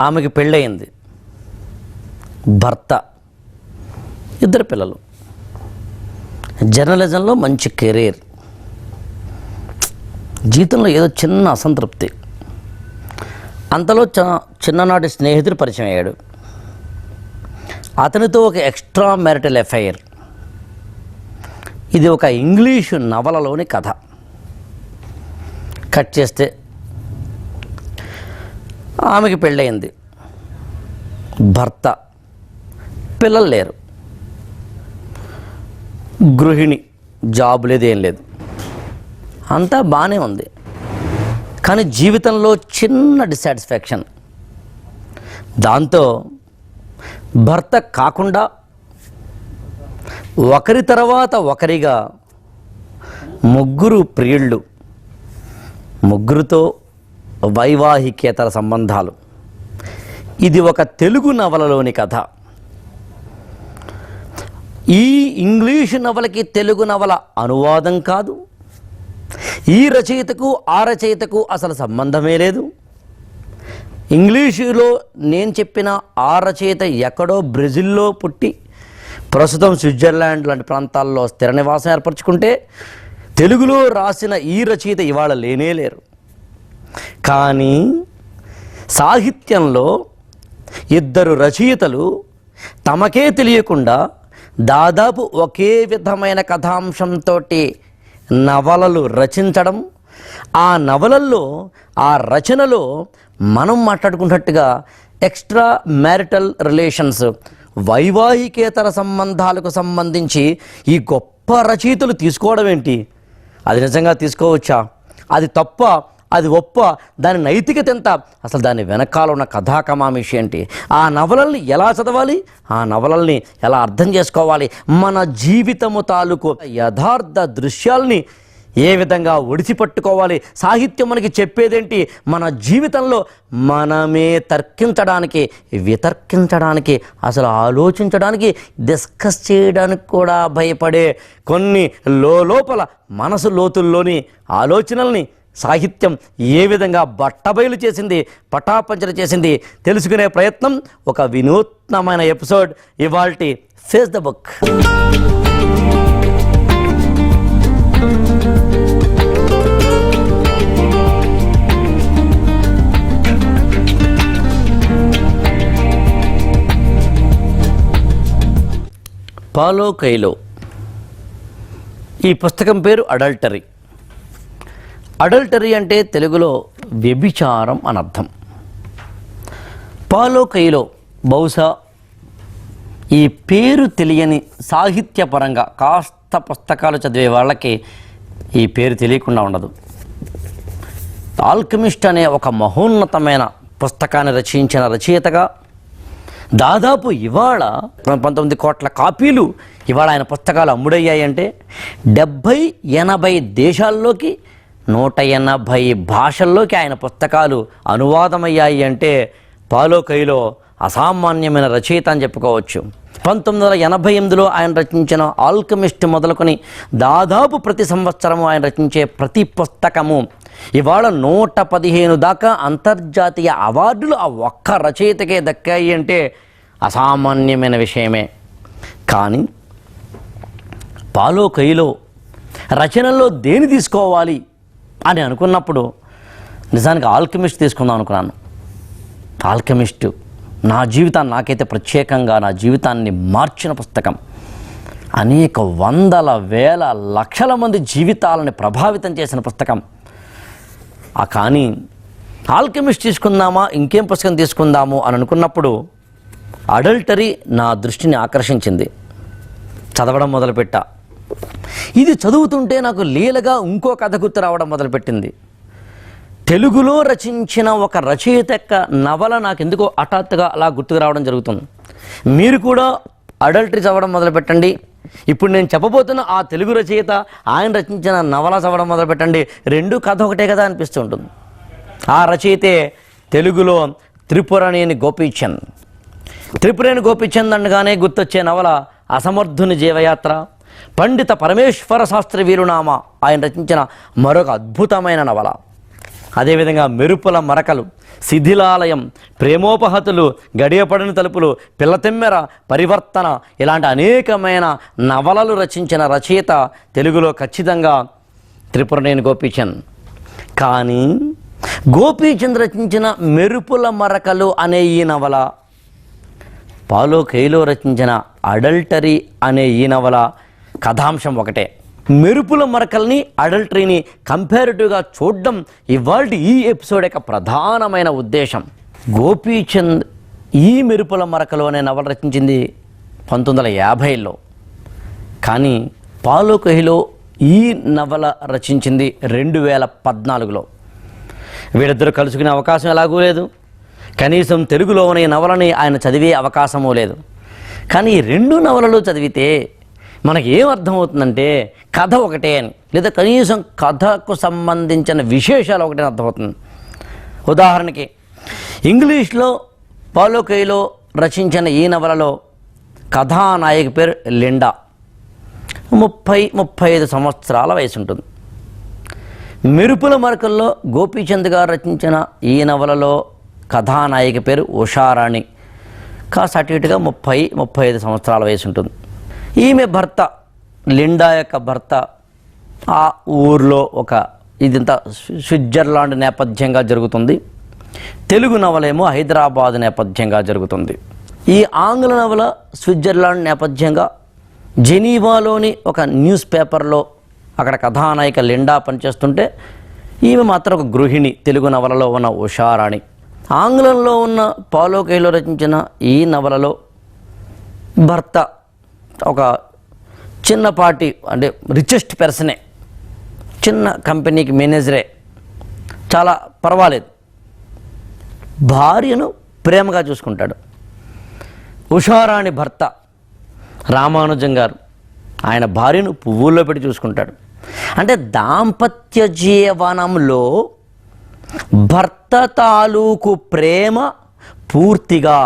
ఆమెకి పెళ్ళయింది, భర్త, 2 పిల్లలు, జర్నలిజంలో మంచి కెరీర్. జీవితంలో ఏదో చిన్న అసంతృప్తి. అంతలో చిన్ననాటి స్నేహితుడు పరిచయం అయ్యాడు. అతనితో ఒక ఎక్స్ట్రా మ్యారిటల్ అఫైర్. ఇది ఒక ఇంగ్లీషు నవలలోని కథ. కట్ చేస్తే ఆమెకి పెళ్ళయింది, భర్త, పిల్లలు లేరు, గృహిణి, జాబ్ లేదు, ఏం లేదు, అంతా బాగానే ఉంది. కానీ జీవితంలో చిన్న డిసాటిస్ఫాక్షన్. దాంతో భర్త కాకుండా ఒకరి తర్వాత ఒకరిగా 3 ప్రియుళ్ళు, 3తో వైవాహికేతర సంబంధాలు. ఇది ఒక తెలుగు నవలలోని కథ. ఈ ఇంగ్లీషు నవలకి తెలుగు నవల అనువాదం కాదు. ఈ రచయితకు ఆ రచయితకు అసలు సంబంధమే లేదు. ఇంగ్లీషులో నేను చెప్పిన ఆ రచయిత ఎక్కడో బ్రెజిల్లో పుట్టి ప్రస్తుతం స్విట్జర్లాండ్ లాంటి ప్రాంతాల్లో స్థిర నివాసం ఏర్పరచుకుంటే, తెలుగులో రాసిన ఈ రచయిత ఇవాళ లేనే లేరు. కానీ సాహిత్యంలో 2 రచయితలు తమకే తెలియకుండా దాదాపు ఒకే విధమైన కథాంశంతో నవలలు రచించడం, ఆ నవలల్లో ఆ రచనలో మనం మాట్లాడుకున్నట్టుగా ఎక్స్ట్రా మ్యారిటల్ రిలేషన్స్, వైవాహికేతర సంబంధాలకు సంబంధించి ఈ గొప్ప రచయితలు తీసుకోవడం ఏంటి? అది నిజంగా తీసుకోవచ్చా? అది తప్ప? అది ఒప్ప? దాని నైతికత ఎంత? అసలు దాని వెనకాల ఉన్న కథాకమామిషి ఏంటి? ఆ నవలల్ని ఎలా చదవాలి? ఆ నవలల్ని ఎలా అర్థం చేసుకోవాలి? మన జీవితము తాలూకు యథార్థ దృశ్యాల్ని ఏ విధంగా ఒడిసిపట్టుకోవాలి? సాహిత్యం మనకి చెప్పేదేంటి? మన జీవితంలో మనమే తర్కించడానికి, వితర్కించడానికి, అసలు ఆలోచించడానికి, డిస్కస్ చేయడానికి కూడా భయపడే కొన్ని లోపల మనసు లోతుల్లోని ఆలోచనల్ని సాహిత్యం ఏ విధంగా బట్టబయలు చేసింది, పటాపంచలు చేసింది తెలుసుకునే ప్రయత్నం ఒక వినూత్నమైన ఎపిసోడ్ ఇవాల్టి ఫేస్ ద బుక్. పాలో కైలో. ఈ పుస్తకం పేరు అడల్టరీ. అడల్టరీ అంటే తెలుగులో వ్యభిచారం అని అర్థం. పాలో కైలో బహుశా ఈ పేరు తెలియని సాహిత్యపరంగా కాస్త పుస్తకాలు చదివే వాళ్ళకి ఈ పేరు తెలియకుండా ఉండదు. ఆల్కెమిస్ట్ అనే ఒక మహోన్నతమైన పుస్తకాన్ని రచించిన రచయితగా దాదాపు ఇవాళ 19 కోట్ల కాపీలు ఇవాళ ఆయన పుస్తకాలు అమ్ముడయ్యాయంటే, 70-80 దేశాల్లోకి 180 భాషల్లోకి ఆయన పుస్తకాలు అనువాదమయ్యాయి అంటే పాలో కైలో అసామాన్యమైన రచయిత అని చెప్పుకోవచ్చు. 1988లో ఆయన రచించిన ఆల్కెమిస్ట్ మొదలుకొని దాదాపు ప్రతి సంవత్సరము ఆయన రచించే ప్రతి పుస్తకము ఇవాళ 115 దాకా అంతర్జాతీయ అవార్డులు ఆ ఒక్క రచయితకే దక్కాయి అంటే అసామాన్యమైన విషయమే. కానీ పాలో కైలో రచనల్లో దేని తీసుకోవాలి అని అనుకున్నప్పుడు నిజానికి ఆల్కెమిస్ట్ తీసుకుందాం అనుకున్నాను. ఆల్కెమిస్ట్ నా జీవితాన్ని, నాకైతే ప్రత్యేకంగా నా జీవితాన్ని మార్చిన పుస్తకం. అనేక వందల వేల లక్షల మంది జీవితాలని ప్రభావితం చేసిన పుస్తకం. కానీ ఆల్కెమిస్ట్ తీసుకుందామా, ఇంకేం పుస్తకం తీసుకుందాము అని అనుకున్నప్పుడు అడల్టరీ నా దృష్టిని ఆకర్షించింది. చదవడం మొదలుపెట్టా. ఇది చదువుతుంటే నాకు లీలగా ఇంకో కథ గుర్తు రావడం మొదలుపెట్టింది. తెలుగులో రచించిన ఒక రచయిత యొక్క నవల నాకు ఎందుకో హఠాత్తుగా అలా గుర్తుకు రావడం జరుగుతుంది. మీరు కూడా అడల్టరీ చదవడం మొదలుపెట్టండి. ఇప్పుడు నేను చెప్పబోతున్న ఆ తెలుగు రచయిత ఆయన రచించిన నవల చదవడం మొదలుపెట్టండి. 2 కథ ఒకటే కదా అనిపిస్తుంటుంది. ఆ రచయితే తెలుగులో త్రిపురనేని గోపీచంద్. త్రిపురనేని గోపీచంద్ అనగానే గుర్తొచ్చే నవల అసమర్థుని జీవయాత్ర. పండిత పరమేశ్వర శాస్త్రి వీరునామా ఆయన రచించిన మరొక అద్భుతమైన నవల. అదేవిధంగా మెరుపుల మరకలు, శిథిలాలయం, ప్రేమోపహతులు, గడియపడిన తలుపులు, పిల్లతెమ్మెర, పరివర్తన ఇలాంటి అనేకమైన నవలలు రచించిన రచయిత తెలుగులో ఖచ్చితంగా త్రిపురనేని గోపీచంద్. కానీ గోపీచంద్ రచించిన మెరుపుల మరకలు అనే ఈ నవల, పాలో కైలో రచించిన అడల్టరీ అనే ఈ నవల కథాంశం ఒకటే. మెరుపుల మరకల్ని, అడల్టరీని కంపారిటివ్గా చూడడం ఇవాళ ఈ ఎపిసోడ్ యొక్క ప్రధానమైన ఉద్దేశం. గోపీచంద్ ఈ మెరుపుల మరకలు అనే నవల రచించింది 1950లో, కానీ పాలో కైలో ఈ నవల రచించింది 2014లో. వీళ్ళిద్దరూ కలుసుకునే అవకాశం ఎలాగూ లేదు, కనీసం తెలుగులో ఉన్న ఈ నవలని ఆయన చదివే అవకాశమూ లేదు. కానీ ఈ రెండు నవలలు చదివితే మనకి ఏం అర్థమవుతుందంటే కథ ఒకటే అని, లేదా కనీసం కథకు సంబంధించిన విశేషాలు ఒకటే అర్థమవుతుంది. ఉదాహరణకి ఇంగ్లీష్లో పాలో కైలో రచించిన ఈ నవలలో కథానాయక పేరు లిండా. 30-35 సంవత్సరాల వయసు ఉంటుంది. మెరుపుల మరకల్లో గోపీచంద్ గారు రచించిన ఈ నవలలో కథానాయిక పేరు ఉషారాణి. కాస్త అటు ఇటుగా 30-35 సంవత్సరాల వయసు ఉంటుంది. ఈమె భర్త, లిండా యొక్క భర్త ఆ ఊర్లో ఇదంతా స్విట్జర్లాండ్ నేపథ్యంగా జరుగుతుంది. తెలుగు నవలేమో హైదరాబాద్ నేపథ్యంగా జరుగుతుంది. ఈ ఆంగ్ల నవల స్విట్జర్లాండ్ నేపథ్యంగా జెనీవాలోని ఒక న్యూస్ పేపర్లో అక్కడ కథానాయిక లిండా పనిచేస్తుంటే, ఈమె మాత్రం ఒక గృహిణి. తెలుగు నవలలో ఉన్న ఉషారాణి. ఆంగ్లంలో ఉన్న పాలో కైలో రచించిన ఈ నవలలో భర్త ఒక చిన్నపాటి, అంటే రిచెస్ట్ పర్సనే, చిన్న కంపెనీకి మేనేజరే, చాలా పర్వాలేదు, భార్యను ప్రేమగా చూసుకుంటాడు. ఉషారాణి భర్త రామానుజం గారు ఆయన భార్యను పువ్వుల్లో పెట్టి చూసుకుంటాడు. అంటే దాంపత్య జీవనంలో భర్త తాలూకు ప్రేమ పూర్తిగా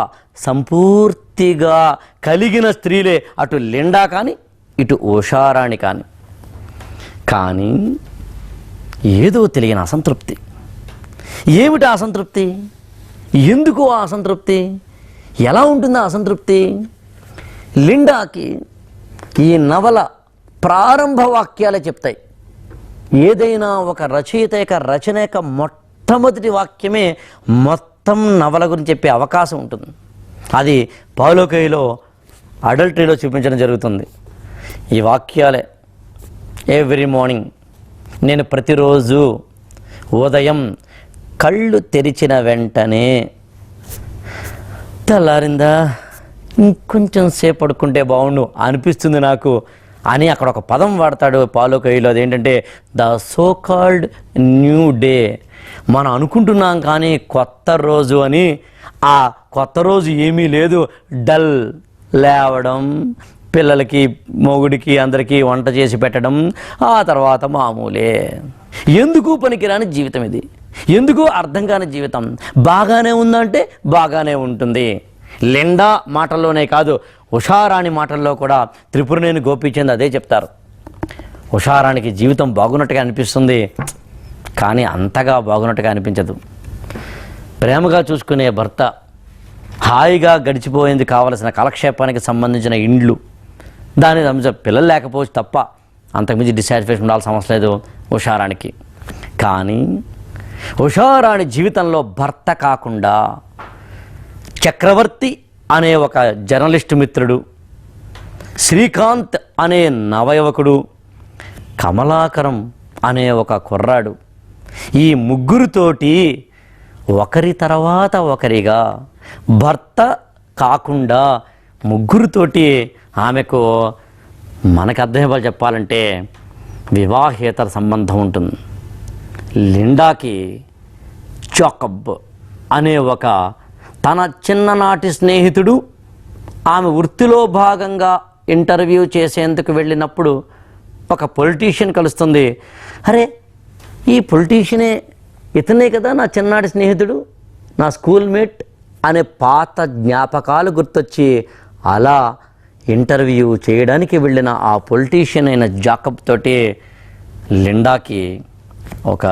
సంపూర్తిగా కలిగిన స్త్రీలే అటు లిండా కానీ ఇటు ఉషారాణి కానీ. కానీ ఏదో తెలియని అసంతృప్తి. ఏమిటి అసంతృప్తి? ఎందుకు ఆ అసంతృప్తి? ఎలా ఉంటుంది ఆ అసంతృప్తి? లిండాకి ఈ నవల ప్రారంభ వాక్యాలే చెప్తాయి. ఏదైనా ఒక రచయిత యొక్క రచన యొక్క మొట్టమొదటి వాక్యమే మొత్తం నవల గురించి చెప్పే అవకాశం ఉంటుంది. అది పాలో కైలో అడల్టరీలో చూపించడం జరుగుతుంది. ఈ వాక్యాలే: ఎవ్రీ మార్నింగ్, నేను ప్రతిరోజు ఉదయం కళ్ళు తెరిచిన వెంటనే, తెల్లారిందా ఇంకొంచెం సేపు పడుకుంటే బాగుండు అనిపిస్తుంది నాకు అని అక్కడ ఒక పదం వాడతాడు పాలో కైలో. అదేంటంటే the so called new day. మనం అనుకుంటున్నాం కానీ కొత్త రోజు అని. ఆ కొత్త రోజు ఏమీ లేదు. డల్, లేవడం, పిల్లలకి మొగుడికి అందరికీ వంట చేసి పెట్టడం, ఆ తర్వాత మామూలే. ఎందుకు పనికిరాని జీవితం ఇది, ఎందుకు అర్థం కాని జీవితం. బాగానే ఉందంటే బాగానే ఉంటుంది. లిండా మాటల్లోనే కాదు, ఉషారాణి మాటల్లో కూడా త్రిపురనేని గోపీచంద్ అదే చెప్తారు. ఉషారానికి జీవితం బాగున్నట్టుగా అనిపిస్తుంది, కానీ అంతగా బాగున్నట్టుగా అనిపించదు. ప్రేమగా చూసుకునే భర్త, హాయిగా గడిచిపోయేందుకు కావలసిన కాలక్షేపానికి సంబంధించిన ఇండ్లు, దాని పిల్లలు లేకపోవచ్చు తప్ప అంతకుమించి డిసాటిస్ఫాక్షన్ ఉండాల్సిన అవసరం లేదు ఉషారానికి. కానీ ఉషారాణి జీవితంలో భర్త కాకుండా చక్రవర్తి అనే ఒక జర్నలిస్టు మిత్రుడు, శ్రీకాంత్ అనే నవయువకుడు, కమలాకరం అనే ఒక కుర్రాడు, ఈ ముగ్గురితోటి ఒకరి తర్వాత ఒకరిగా, భర్త కాకుండా ముగ్గురితోటి ఆమెకు, మనకు అర్థమయ్యేవాళ్ళు చెప్పాలంటే, వివాహేతర సంబంధం ఉంటుంది. లిండాకి జాకబ్ అనే ఒక తన చిన్ననాటి స్నేహితుడు ఆమె వృత్తిలో భాగంగా ఇంటర్వ్యూ చేసేందుకు వెళ్ళినప్పుడు ఒక పొలిటీషియన్ కలుస్తుంది. అరే, ఈ పొలిటీషియనే, ఇతనే కదా నా చిన్ననాటి స్నేహితుడు, నా స్కూల్మేట్ అనే పాత జ్ఞాపకాలు గుర్తొచ్చి అలా ఇంటర్వ్యూ చేయడానికి వెళ్ళిన ఆ పొలిటీషియన్ అయిన జాకబ్ తోటి లిండాకి ఒక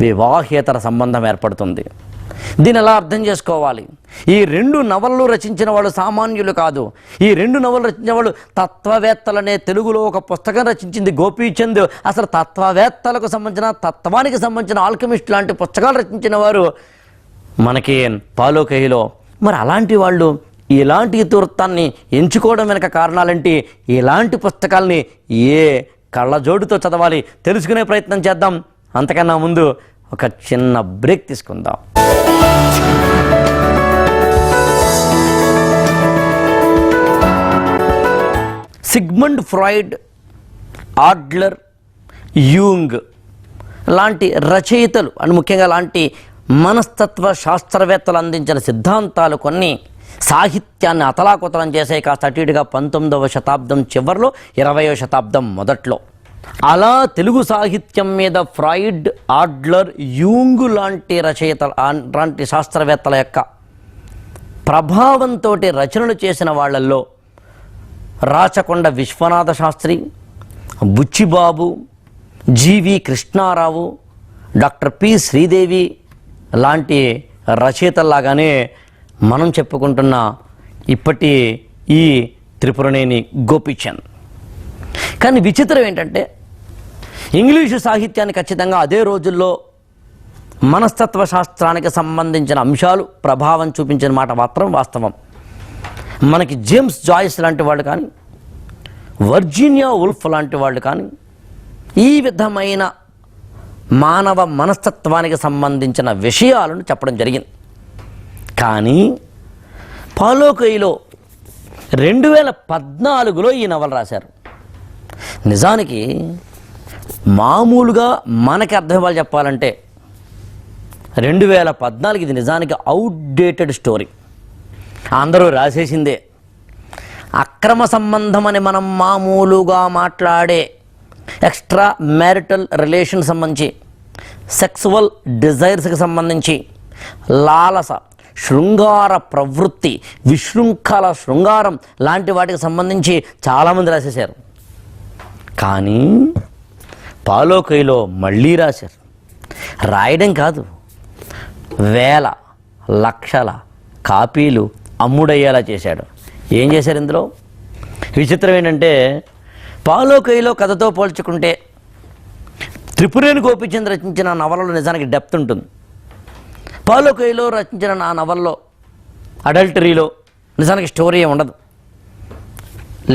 వివాహేతర సంబంధం ఏర్పడుతుంది. దీన్ని ఎలా అర్థం చేసుకోవాలి? ఈ 2 నవలలు రచించిన వాళ్ళు సామాన్యులు కాదు. ఈ 2 నవలలు రచించిన వాళ్ళు తత్వవేత్తలనే తెలుగులో ఒక పుస్తకం రచించింది గోపీచంద్. అసలు తత్వవేత్తలకు సంబంధించిన, తత్వానికి సంబంధించిన ఆల్కెమిస్ట్ లాంటి పుస్తకాలు రచించిన వారు మనకి పాలో కైలో. మరి అలాంటి వాళ్ళు ఇలాంటి ఇతివృత్తాన్ని ఎంచుకోవడం వెనక కారణాలంటే ఇలాంటి పుస్తకాల్ని ఏ కళ్ళజోడుతో చదవాలి తెలుసుకునే ప్రయత్నం చేద్దాం. అంతకన్నా ముందు ఒక చిన్న బ్రేక్ తీసుకుందాం. సిగ్మండ్ ఫ్రాయిడ్, ఆడ్లర్, యూంగ్ లాంటి రచయితలు అని ముఖ్యంగా లాంటి మనస్తత్వ శాస్త్రవేత్తలు అందించిన సిద్ధాంతాలు కొన్ని సాహిత్యాన్ని అతలాకుతలం చేసే కాస్త అటు ఇటుగా 19వ శతాబ్దం చివరిలో 20వ శతాబ్దం మొదట్లో. అలా తెలుగు సాహిత్యం మీద ఫ్రాయిడ్, ఆడ్లర్, యూంగ్ లాంటి రచయితల లాంటి శాస్త్రవేత్తల యొక్క ప్రభావంతో రచనలు చేసిన వాళ్ళల్లో రాచకొండ విశ్వనాథ శాస్త్రి, బుచ్చిబాబు, జీవి కృష్ణారావు, డాక్టర్ పి శ్రీదేవి లాంటి రచయితల్లాగానే మనం చెప్పుకుంటున్న ఇప్పటి ఈ త్రిపురనేని గోపీచంద్. కానీ విచిత్రం ఏంటంటే ఇంగ్లీషు సాహిత్యాన్ని ఖచ్చితంగా అదే రోజుల్లో మనస్తత్వ శాస్త్రానికి సంబంధించిన అంశాలు ప్రభావం చూపించిన మాట మాత్రం వాస్తవం. మనకి జేమ్స్ జాయిస్ లాంటి వాళ్ళు కానీ, వర్జీనియా ఉల్ఫ్ లాంటి వాళ్ళు కానీ ఈ విధమైన మానవ మనస్తత్వానికి సంబంధించిన విషయాలను చెప్పడం జరిగింది. కానీ పాలో కైలో 2014లో ఈ నవల రాశారు. నిజానికి మామూలుగా మనకి అర్థం ఇవ్వాలి చెప్పాలంటే 2014 ఇది నిజానికి అవుట్డేటెడ్ స్టోరీ. అందరూ రాసేసిందే. అక్రమ సంబంధం అని మనం మామూలుగా మాట్లాడే ఎక్స్ట్రా మ్యారిటల్ రిలేషన్ సంబంధించి, సెక్సువల్ డిజైర్స్కి సంబంధించి, లాలస, శృంగార ప్రవృత్తి, విశృంఖల శృంగారం లాంటి వాటికి సంబంధించి చాలామంది రాసేశారు. కానీ పాలో కైలో మళ్ళీ రాశారు. రాయడం కాదు, వేల లక్షల కాపీలు అమ్ముడయ్యేలా చేశాడు. ఏం చేశారు ఇందులో? విచిత్రం ఏంటంటే పాలో కైలో కథతో పోల్చుకుంటే త్రిపురేని గోపీచంద్ రచించిన నవలలో నిజానికి డెప్త్ ఉంటుంది. పాలో కైలో రచించిన ఆ నవల్లో అడల్టరీలో నిజానికి స్టోరీ ఏమి ఉండదు.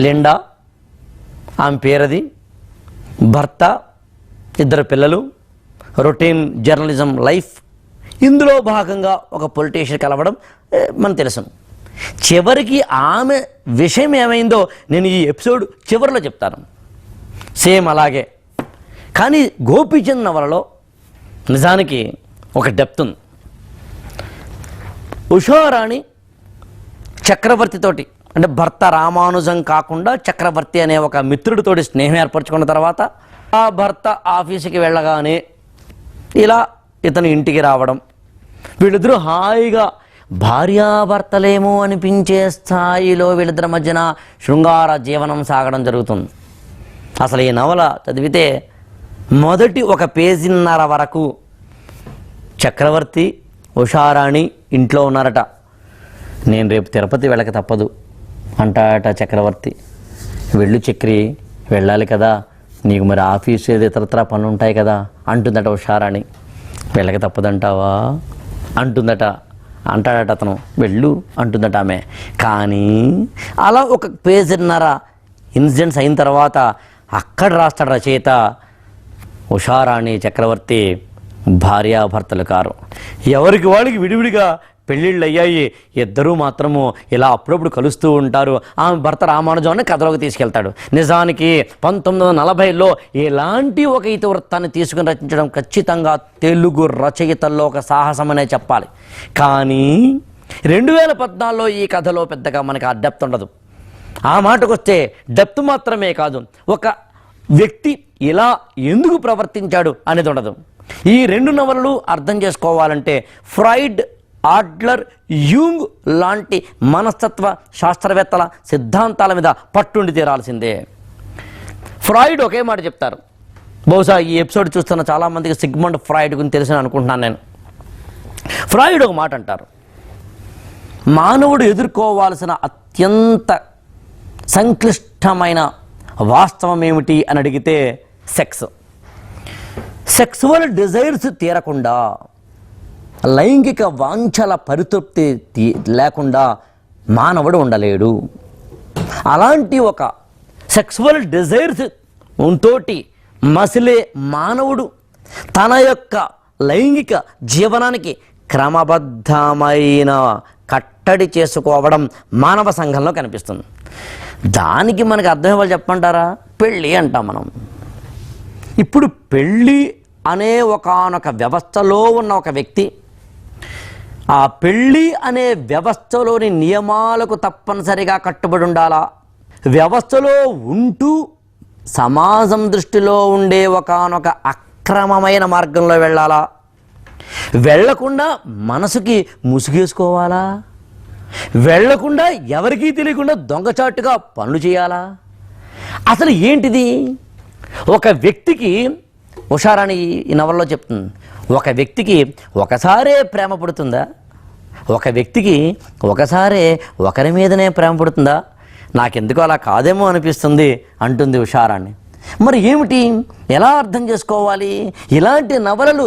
లిండా, ఆమె పేరది, భర్త, 2 పిల్లలు, రొటీన్ జర్నలిజం లైఫ్. ఇందులో భాగంగా ఒక పొలిటీషియన్ కలవడం మనకు తెలుసు. చివరికి ఆమె విషయం ఏమైందో నేను ఈ ఎపిసోడ్ చివరిలో చెప్తాను. సేమ్ అలాగే. కానీ గోపీచంద్ నవలలో నిజానికి ఒక డెప్త్ ఉంది. ఉషారాణి చక్రవర్తితోటి, అంటే భర్త రామానుజం కాకుండా చక్రవర్తి అనే ఒక మిత్రుడితోటి స్నేహం ఏర్పరచుకున్న తర్వాత ఆ భర్త ఆఫీసుకి వెళ్ళగానే ఇలా ఇతను ఇంటికి రావడం, వీళ్ళిద్దరూ హాయిగా భార్యాభర్తలేమో అనిపించే స్థాయిలో వీళ్ళిద్దరి మధ్యన శృంగార జీవనం సాగడం జరుగుతుంది. అసలు ఈ నవల చదివితే మొదటి 1 పేజీన్నర వరకు చక్రవర్తి, ఉషారాణి ఇంట్లో ఉన్నారట. నేను రేపు తిరుపతి వెళ్ళక తప్పదు అంటాట చక్రవర్తి. వెళ్ళు చక్రి, వెళ్ళాలి కదా, నీకు మరి ఆఫీసు ఏదో ఇతరత్రా పనులు ఉంటాయి కదా అంటుందట ఉషారాణి. వెళ్ళక తప్పదంటావా అంటుందట. అంటాడట అతను. వెళ్ళు అంటుందట ఆమె. కానీ అలా 1 పేజీన్నర ఇన్సిడెంట్స్ అయిన తర్వాత అక్కడ రాస్తాడు రచయిత, ఉషారాణి చక్రవర్తి భార్యాభర్తలు కారు, ఎవరికి వాళ్ళకి విడివిడిగా పెళ్ళిళ్ళు అయ్యాయి, ఇద్దరూ మాత్రము ఇలా అప్పుడప్పుడు కలుస్తూ ఉంటారు. ఆమె భర్త రామానుజాన్ని కథలోకి తీసుకెళ్తాడు. నిజానికి 1940లో ఇలాంటి ఒక ఇతివృత్తాన్ని తీసుకుని రచించడం ఖచ్చితంగా తెలుగు రచయితల్లో ఒక సాహసమనే చెప్పాలి. కానీ 2014లో ఈ కథలో పెద్దగా మనకి ఆ డెప్త్ ఉండదు. ఆ మాటకు వస్తే డెప్త్ మాత్రమే కాదు, ఒక వ్యక్తి ఇలా ఎందుకు ప్రవర్తించాడు అనేది ఉండదు. ఈ 2 నవలలు అర్థం చేసుకోవాలంటే ఫ్రాయిడ్, ఆడ్లర్, యూంగ్ లాంటి మనస్తత్వ శాస్త్రవేత్తల సిద్ధాంతాల మీద పట్టుండి తీరాల్సిందే. ఫ్రాయిడ్ ఒకే మాట చెప్తారు, బహుశా ఈ ఎపిసోడ్ చూస్తున్న చాలామందికి సిగ్మండ్ ఫ్రాయిడ్ గురించి తెలిసిన అనుకుంటున్నాను నేను. ఫ్రాయిడ్ ఒక మాట అంటారు, మానవుడు ఎదుర్కోవాల్సిన అత్యంత సంక్లిష్టమైన వాస్తవం ఏమిటి అని అడిగితే సెక్సువల్ డిజైర్స్ తీరకుండా, లైంగిక వాంఛల పరితృప్తి లేకుండా మానవుడు ఉండలేడు. అలాంటి ఒక సెక్సువల్ డిజైర్స్ తోటి మసిలే మానవుడు తన యొక్క లైంగిక జీవనానికి క్రమబద్ధమైన కట్టడి చేసుకోవడం మానవ సంఘంలో కనిపిస్తుంది. దానికి మనకు అర్థం ఇవ్వాలి చెప్పంటారా? పెళ్ళి అంటాం మనం. ఇప్పుడు పెళ్ళి అనే ఒకానొక వ్యవస్థలో ఉన్న ఒక వ్యక్తి ఆ పెళ్ళి అనే వ్యవస్థలోని నియమాలకు తప్పనిసరిగా కట్టుబడి ఉండాలా? వ్యవస్థలో ఉంటూ సమాజం దృష్టిలో ఉండే ఒకానొక అక్రమమైన మార్గంలో వెళ్ళాలా? వెళ్ళకుండా మనసుకి ముసుగేసుకోవాలా? వెళ్ళకుండా ఎవరికీ తెలియకుండా దొంగచాటుగా పనులు చేయాలా? అసలు ఏంటిది? ఒక వ్యక్తికి ఉషారాణి ఈ నవల్లో చెప్తుంది, ఒక వ్యక్తికి ఒకసారే ప్రేమ పుడుతుందా? ఒక వ్యక్తికి ఒకసారే ఒకరి మీదనే ప్రేమ పుడుతుందా? నాకెందుకు అలా కాదేమో అనిపిస్తుంది అంటుంది ఉషారాణి. మరి ఏమిటి, ఎలా అర్థం చేసుకోవాలి? ఇలాంటి నవలలు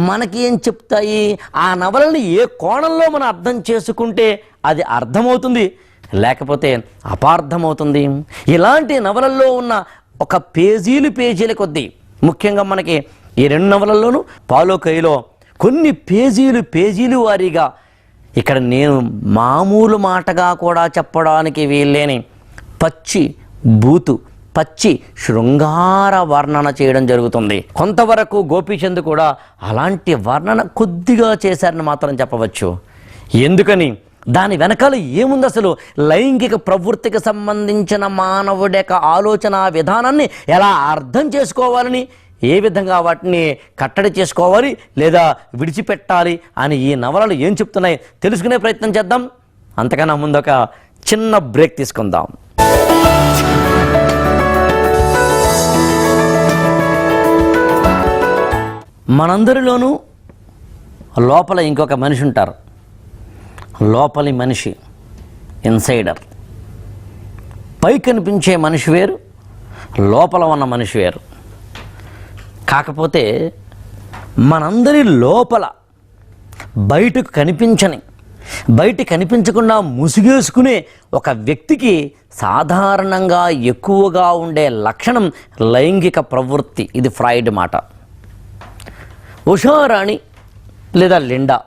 మనకి ఏం చెప్తాయి? ఆ నవలని ఏ కోణంలో మనం అర్థం చేసుకుంటే అది అర్థమవుతుంది, లేకపోతే అపార్థమవుతుంది? ఇలాంటి నవలల్లో ఉన్న ఒక పేజీల కొద్దీ, ముఖ్యంగా మనకి ఈ రెండు నవలల్లోనూ పాలో కైలో కొన్ని పేజీలు వారీగా, ఇక్కడ నేను మామూలు మాటగా కూడా చెప్పడానికి వీల్లేని పచ్చి శృంగార వర్ణన చేయడం జరుగుతుంది. కొంతవరకు గోపీచంద్ కూడా అలాంటి వర్ణన కొద్దిగా చేశారని మాత్రం చెప్పవచ్చు. ఎందుకని? దాని వెనకాల ఏముంది? అసలు లైంగిక ప్రవృత్తికి సంబంధించిన మానవుడి యొక్క ఆలోచన విధానాన్ని ఎలా అర్థం చేసుకోవాలని, ఏ విధంగా వాటిని కట్టడి చేసుకోవాలి లేదా విడిచిపెట్టాలి అని ఈ నవలలు ఏం చెప్తున్నాయి తెలుసుకునే ప్రయత్నం చేద్దాం. అంతకన్నా ముందు ఒక చిన్న బ్రేక్ తీసుకుందాం. మనందరిలోనూ లోపల ఇంకొక మనిషి ఉంటారు. లోపలి మనిషి, ఇన్సైడర్. పై కనిపించే మనిషి వేరు, లోపల ఉన్న మనిషి వేరు. కాకపోతే మనందరి లోపల బయటకు కనిపించకుండా ముసుగేసుకునే ఒక వ్యక్తికి సాధారణంగా ఎక్కువగా ఉండే లక్షణం లైంగిక ప్రవృత్తి. ఇది ఫ్రాయిడ్ మాట. ఉషారాణి లేదా లిండా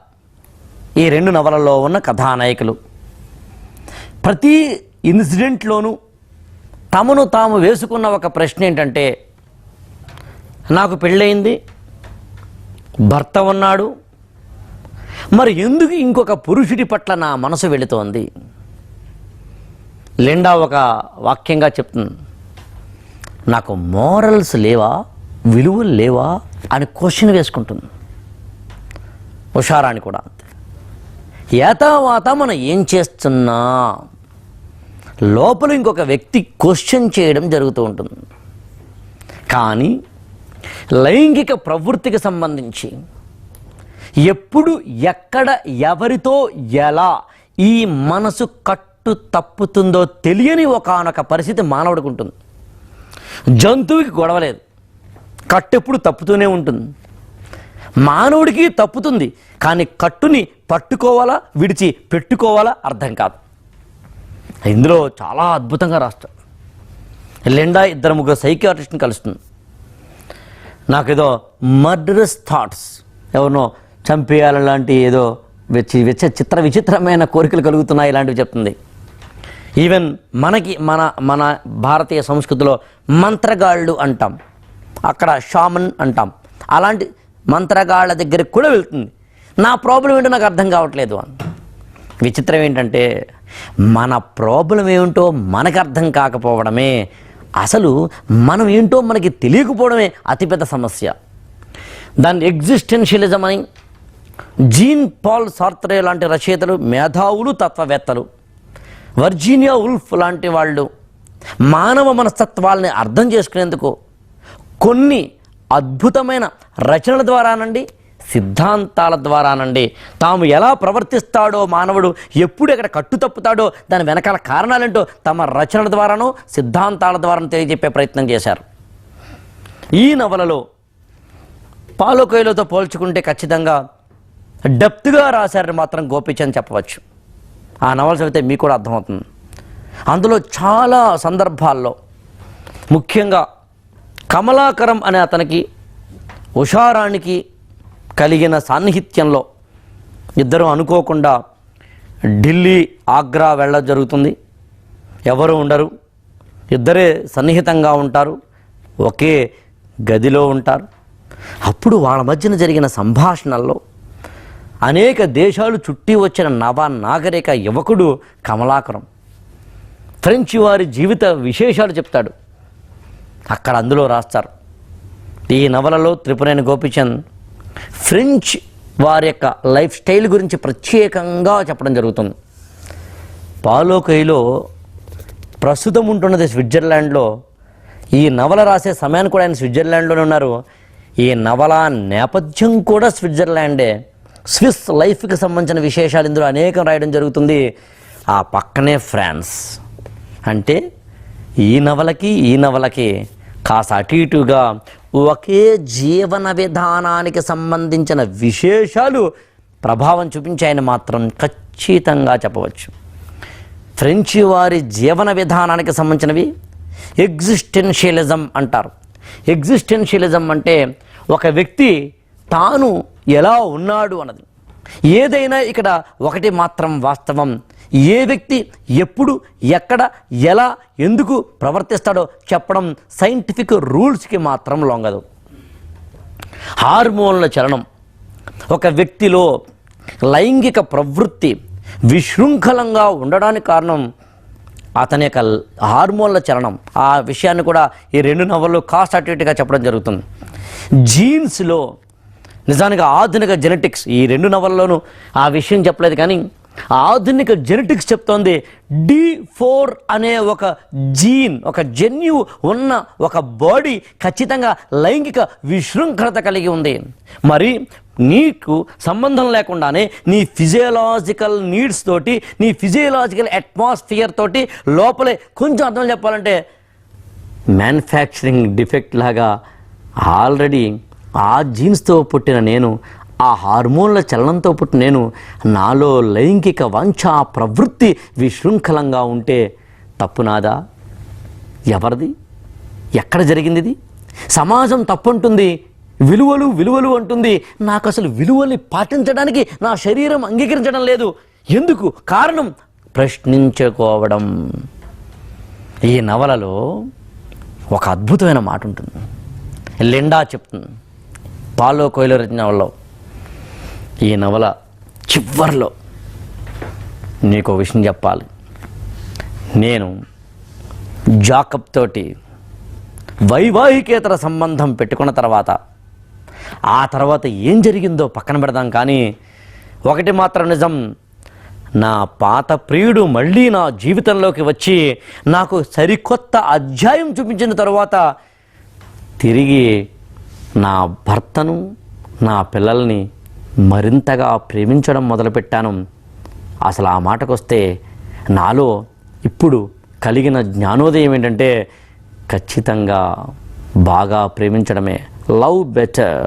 ఈ రెండు నవలలో ఉన్న కథానాయకులు ప్రతి ఇన్సిడెంట్లోనూ తమను తాము వేసుకున్న ఒక ప్రశ్న ఏంటంటే, నాకు పెళ్ళయింది, భర్త ఉన్నాడు, మరి ఎందుకు ఇంకొక పురుషుడి పట్ల నా మనసు వెళుతోంది? లిండా ఒక వాక్యంగా చెప్తుంది, నాకు మోరల్స్ లేవా, విలువలు లేవా అని క్వశ్చన్ వేసుకుంటుంది. ఉషారాణి కూడా అంతే. ఏతావాత మనం ఏం చేస్తున్నా లోపల ఇంకొక వ్యక్తి క్వశ్చన్ చేయడం జరుగుతూ ఉంటుంది. కానీ లైంగిక ప్రవృత్తికి సంబంధించి ఎప్పుడు, ఎక్కడ, ఎవరితో, ఎలా ఈ మనసు కట్టు తప్పుతుందో తెలియని ఒకానొక పరిస్థితి మానవుడికి ఉంటుంది. జంతువుకి గొడవలేదు, కట్టు ఎప్పుడు తప్పుతూనే ఉంటుంది. మానవుడికి తప్పుతుంది, కానీ కట్టుని పట్టుకోవాలా విడిచి పెట్టుకోవాలా అర్థం కాదు. ఇందులో చాలా అద్భుతంగా రాస్తారు. లిండా 2-3 సైకియాట్రిస్ట్ని కలుస్తుంది. నాకేదో మర్డరస్ థాట్స్, ఎవరినో చంపేయాలంటి ఏదో విచిత్రమైన కోరికలు కలుగుతున్నాయి ఇలాంటివి చెప్తుంది. ఈవెన్ మన భారతీయ సంస్కృతిలో మంత్రగాళ్ళు అంటాం, అక్కడ షామన్ అంటాం. అలాంటి మంత్రగాళ్ళ దగ్గరికి కూడా వెళ్తుంది. నా ప్రాబ్లం ఏంటో నాకు అర్థం కావట్లేదు అని. విచిత్రం ఏంటంటే మన ప్రాబ్లం ఏమిటో మనకు అర్థం కాకపోవడమే, అసలు మనం ఏంటో మనకి తెలియకపోవడమే అతిపెద్ద సమస్య. దాన్ని ఎగ్జిస్టెన్షియలిజం అని జీన్ పాల్ సార్త్రే లాంటి రచయితలు, మేధావులు, తత్వవేత్తలు, వర్జీనియా ఉల్ఫ్ లాంటి వాళ్ళు మానవ మనస్తత్వాల్ని అర్థం చేసుకునేందుకు కొన్ని అద్భుతమైన రచనల ద్వారానండి, సిద్ధాంతాల ద్వారానండి, తాము ఎలా ప్రవర్తిస్తాడో మానవుడు, ఎప్పుడు ఎక్కడ కట్టు తప్పుతాడో దాని వెనకాల కారణాలేంటో తమ రచనల ద్వారానో సిద్ధాంతాల ద్వారా తెలియజెప్పే ప్రయత్నం చేశారు. ఈ నవలలో పాలో కొయిలోతో పోల్చుకుంటే ఖచ్చితంగా డెప్త్గా రాశారని మాత్రం గోపీచంద్ చెప్పవచ్చు. ఆ నవల చదివితే మీకు కూడా అర్థమవుతుంది. అందులో చాలా సందర్భాల్లో, ముఖ్యంగా కమలాకరం అనే అతనికి ఉషారాణికి కలిగిన సాన్నిహిత్యంలో ఇద్దరు అనుకోకుండా ఢిల్లీ, ఆగ్రా వెళ్ళడం జరుగుతుంది. ఎవరు ఉండరు, ఇద్దరే సన్నిహితంగా ఉంటారు, ఒకే గదిలో ఉంటారు. అప్పుడు వాళ్ళ మధ్యన జరిగిన సంభాషణల్లో అనేక దేశాలు చుట్టి వచ్చిన నవనాగరిక యువకుడు కమలాకరం ఫ్రెంచ్ వారి జీవిత విశేషాలు చెప్తాడు. అక్కడ అందులో రాస్తారు. ఈ నవలలో త్రిపురేణి గోపీచంద్ ఫ్రెంచ్ వారి యొక్క లైఫ్ స్టైల్ గురించి ప్రత్యేకంగా చెప్పడం జరుగుతుంది. పాలో కొయిలో ప్రస్తుతం ఉంటున్నది స్విట్జర్లాండ్లో. ఈ నవల రాసే సమయాన్ని కూడా ఆయన స్విట్జర్లాండ్లోనే ఉన్నారు. ఈ నవల నేపథ్యం కూడా స్విట్జర్లాండే. స్విస్ లైఫ్కి సంబంధించిన విశేషాలు ఇందులో అనేకం రాయడం జరుగుతుంది. ఆ పక్కనే ఫ్రాన్స్. అంటే ఈ నవలకి కాస్త అటు ఇటుగా ఒకే జీవన విధానానికి సంబంధించిన విశేషాలు ప్రభావం చూపించాయని మాత్రం ఖచ్చితంగా చెప్పవచ్చు. ఫ్రెంచ్ వారి జీవన విధానానికి సంబంధించినవి ఎగ్జిస్టెన్షియలిజం అంటారు. ఎగ్జిస్టెన్షియలిజం అంటే ఒక వ్యక్తి తాను ఎలా ఉన్నాడు అన్నది. ఏదైనా ఇక్కడ ఒకటి మాత్రం వాస్తవం, ఏ వ్యక్తి ఎప్పుడు ఎక్కడ ఎలా ఎందుకు ప్రవర్తిస్తాడో చెప్పడం సైంటిఫిక్ రూల్స్కి మాత్రం లొంగదు. హార్మోన్ల చలనం, ఒక వ్యక్తిలో లైంగిక ప్రవృత్తి విశృంఖలంగా ఉండడానికి కారణం అతని యొక్క హార్మోన్ల చలనం. ఆ విషయాన్ని కూడా ఈ రెండు నవల్లో కాస్త అటు ఇటుగా చెప్పడం జరుగుతుంది. జీన్స్లో నిజానికి ఆధునిక జెనెటిక్స్, ఈ రెండు నవల్లోనూ ఆ విషయం చెప్పలేదు, కానీ ఆధునిక జెనెటిక్స్ చెప్తోంది D4 అనే ఒక జీన్, ఒక జన్యు ఉన్న ఒక బాడీ ఖచ్చితంగా లైంగిక విశృంఖలత కలిగి ఉంది. మరి నీకు సంబంధం లేకుండానే నీ ఫిజియలాజికల్ నీడ్స్ తోటి, నీ ఫిజియలాజికల్ అట్మాస్ఫియర్ తోటి లోపలే కొంచెం అర్థం చెప్పాలంటే మ్యానుఫ్యాక్చరింగ్ డిఫెక్ట్ లాగా ఆల్రెడీ ఆ జీన్స్తో పుట్టిన నేను, ఆ హార్మోన్ల చలనంతో పుట్టిన నేను, నాలో లైంగిక వాంఛా ప్రవృత్తి విశృంఖలంగా ఉంటే తప్పు నాదా? ఎవరిది? ఎక్కడ జరిగింది ఇది? సమాజం తప్పంటుంది, విలువలు అంటుంది. నాకు అసలు విలువల్ని పాటించడానికి నా శరీరం అంగీకరించడం లేదు. ఎందుకు? కారణం ప్రశ్నించుకోవడం. ఈ నవలలో ఒక అద్భుతమైన మాట ఉంటుంది. లిండా చెప్తుంది పాలో కొయిలో రచన నవలలో. ఈ నవల చివర్లో నీకు విషయం చెప్పాలి. నేను జాకబ్ తోటి వైవాహికేతర సంబంధం పెట్టుకున్న తర్వాత, ఆ తర్వాత ఏం జరిగిందో పక్కన పెడదాం, కానీ ఒకటి మాత్రం నిజం, నా పాత ప్రియుడు మళ్ళీ నా జీవితంలోకి వచ్చి నాకు సరికొత్త అధ్యాయం చూపించిన తర్వాత తిరిగి నా భర్తను, నా పిల్లల్ని మరింతగా ప్రేమించడం మొదలుపెట్టాను. అసలు ఆ మాటకొస్తే నాలో ఇప్పుడు కలిగిన జ్ఞానోదయం ఏంటంటే ఖచ్చితంగా బాగా ప్రేమించడమే, లవ్ బెటర్,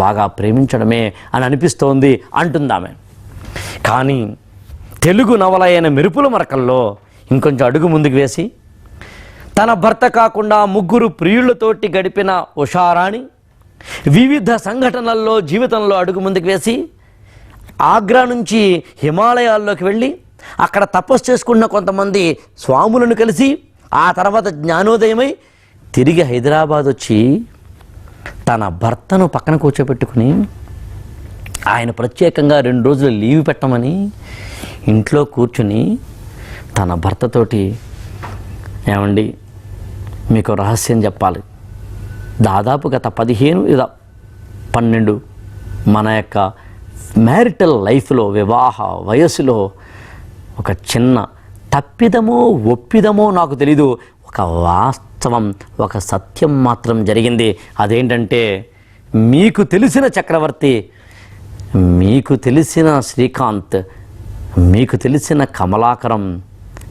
బాగా ప్రేమించడమే అని అనిపిస్తోంది అంటుందామె. కానీ తెలుగు నవల అయిన మెరుపుల మరకల్లో ఇంకొంచెం అడుగు ముందుకు వేసి, తన భర్త కాకుండా 3 ప్రియులతోటి గడిపిన ఉషారాణి వివిధ సంఘటనల్లో జీవితంలో అడుగు ముందుకు వేసి, ఆగ్రా నుంచి హిమాలయాల్లోకి వెళ్ళి అక్కడ తపస్సు చేసుకున్న కొంతమంది స్వాములను కలిసి, ఆ తర్వాత జ్ఞానోదయమై తిరిగి హైదరాబాద్ వచ్చి తన భర్తను పక్కన కూర్చోబెట్టుకుని ఆయన ప్రత్యేకంగా 2 రోజులు లీవ్ పెట్టమని ఇంట్లో కూర్చుని తన భర్తతోటి, ఏమండి మీకు రహస్యం చెప్పాలి, దాదాపు గత 12 మన యొక్క మ్యారిటల్ లైఫ్లో, వివాహ వయస్సులో ఒక చిన్న తప్పిదమో ఒప్పిదమో నాకు తెలీదు, ఒక వాస్తవం, ఒక సత్యం మాత్రం జరిగింది. అదేంటంటే, మీకు తెలిసిన చక్రవర్తి, మీకు తెలిసిన శ్రీకాంత్, మీకు తెలిసిన కమలాకరం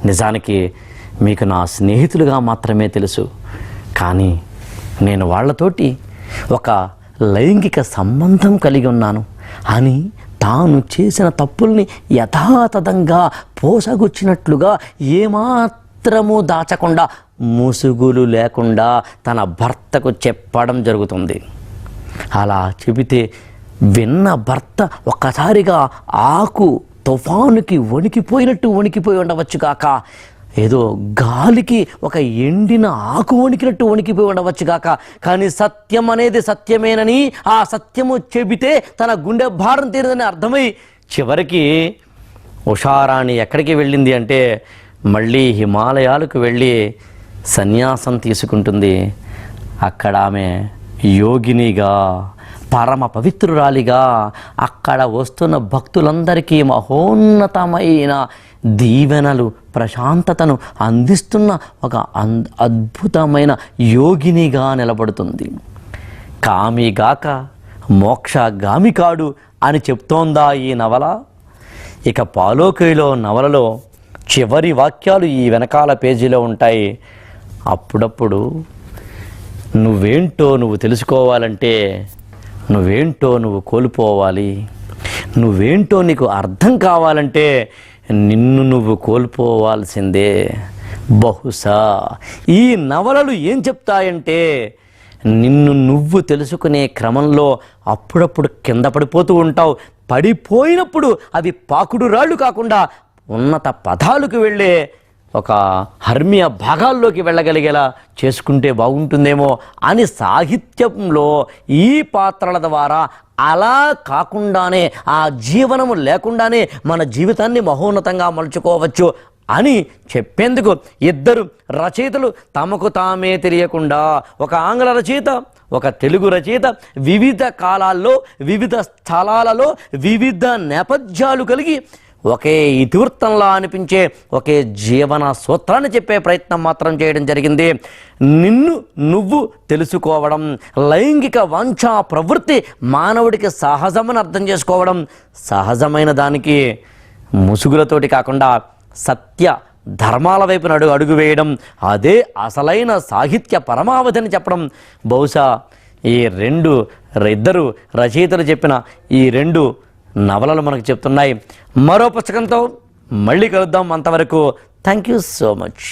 నిజానికి మీకు నా స్నేహితులుగా మాత్రమే తెలుసు. కానీ నేను వాళ్ళతోటి ఒక లైంగిక సంబంధం కలిగి ఉన్నాను అని తాను చేసిన తప్పుల్ని యథాతథంగా పోసగుచ్చినట్లుగా ఏమాత్రము దాచకుండా, ముసుగులు లేకుండా తన భర్తకు చెప్పడం జరుగుతుంది. అలా చెబితే విన్న భర్త ఒక్కసారిగా ఆకు తుఫానుకి వణికిపోయి ఉండవచ్చు కాక, ఏదో గాలికి ఒక ఎండిన ఆకు వణికినట్టు వణికిపోయి ఉండవచ్చు కాక, కానీ సత్యం అనేది సత్యమేనని, ఆ సత్యము చెబితే తన గుండె భారం తీరదని అర్థమై చివరికి ఉషారాణి ఎక్కడికి వెళ్ళింది అంటే మళ్ళీ హిమాలయాలకు వెళ్ళి సన్యాసం తీసుకుంటుంది. అక్కడ ఆమె యోగినిగా, పరమ పవిత్రురాలిగా, అక్కడ వస్తున్న భక్తులందరికీ మహోన్నతమైన దీవెనలు, ప్రశాంతతను అందిస్తున్న ఒక అద్భుతమైన యోగినిగా నిలబడుతుంది. కామిగాక మోక్షగామి కాడు అని చెప్తోందా ఈ నవల. ఇక పాలోకైలో నవలలో చివరి వాక్యాలు ఈ వెనకాల పేజీలో ఉంటాయి. అప్పుడప్పుడు నువ్వేంటో నువ్వు తెలుసుకోవాలంటే, నువ్వేంటో నువ్వు కోల్పోవాలి, నువ్వేంటో నీకు అర్థం కావాలంటే నిన్ను నువ్వు కోల్పోవాల్సిందే. బహుశా ఈ నవలలు ఏం చెప్తాయంటే, నిన్ను నువ్వు తెలుసుకునే క్రమంలో అప్పుడప్పుడు కింద పడిపోతూ ఉంటావు. పడిపోయినప్పుడు అవి పాకుడు రాళ్ళు కాకుండా ఉన్నత పదాలకు వెళ్ళే ఒక హర్మ్య భాగాల్లోకి వెళ్ళగలిగేలా చేసుకుంటే బాగుంటుందేమో అని సాహిత్యంలో ఈ పాత్రల ద్వారా అలా కాకుండానే, ఆ జీవనము లేకుండానే మన జీవితాన్ని మహోన్నతంగా మలుచుకోవచ్చు అని చెప్పేందుకు ఇద్దరు రచయితలు తమకు తామే తెలియకుండా, ఒక ఆంగ్ల రచయిత, ఒక తెలుగు రచయిత, వివిధ కాలాల్లో, వివిధ స్థలాలలో, వివిధ నేపథ్యాలు కలిగి ఒకే ఇతివృత్తంలా అనిపించే ఒకే జీవన సూత్రాన్ని చెప్పే ప్రయత్నం మాత్రం చేయడం జరిగింది. నిన్ను నువ్వు తెలుసుకోవడం, లైంగిక వాంఛా ప్రవృత్తి మానవుడికి సహజమని అర్థం చేసుకోవడం, సహజమైన దానికి ముసుగులతోటి కాకుండా సత్య ధర్మాల వైపున అడుగు వేయడం, అదే అసలైన సాహిత్య పరమావధిని చెప్పడం బహుశా ఈ ఇద్దరు రచయితలు చెప్పిన ఈ రెండు నవలలు మనకు చెప్తున్నాయి. మరో పుస్తకంతో మళ్ళీ కలుద్దాం. అంతవరకు థ్యాంక్ యూ సో మచ్.